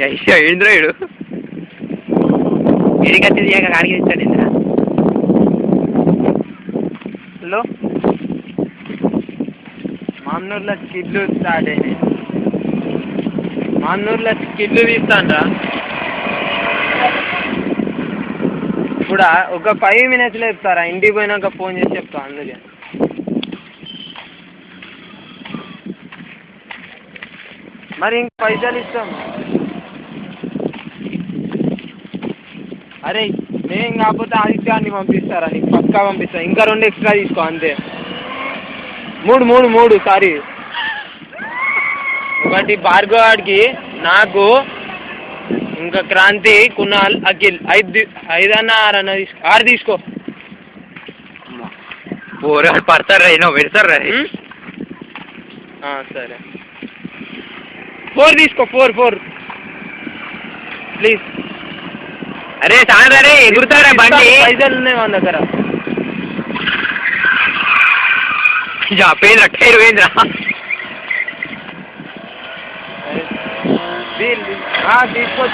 ఏంద్రాయుడు ఇడికచ్చి కాడికి ఇచ్చాడు Indra. Hello, మామూలులో స్కిడ్లు start అయినాయి. మామూలులో స్కిడ్లు తీస్తానరా ఇప్పుడు. ఒక 5 minutesలో చెప్తారా? ఇంటికి పోయినాక ఫోన్ చేసి చెప్తా. అందుకే మరి ఇంక పైసలు ఇస్తాం. అరే నేను కాకపోతే ఆదిత్యాన్ని పంపిస్తారా? నీకు పక్కా పంపిస్తా. ఇంకా 2 extra తీసుకో అంతే. 3 సారీ. ఒకటి భార్గవాడికి, నాకు, ఇంకా క్రాంతి, కునాల్, అఖిల్ 5 అన్న 6 తీసుకో. పోరాడు పడతారా? పెడతారా? సరే 4 తీసుకో. 4 ప్లీజ్. అరే సాగరే ఎగురుతారా బండి? పైసలు ఉన్నాయి మన దగ్గర. పేరు టైర్ పోయిందిరా. తీసుకో.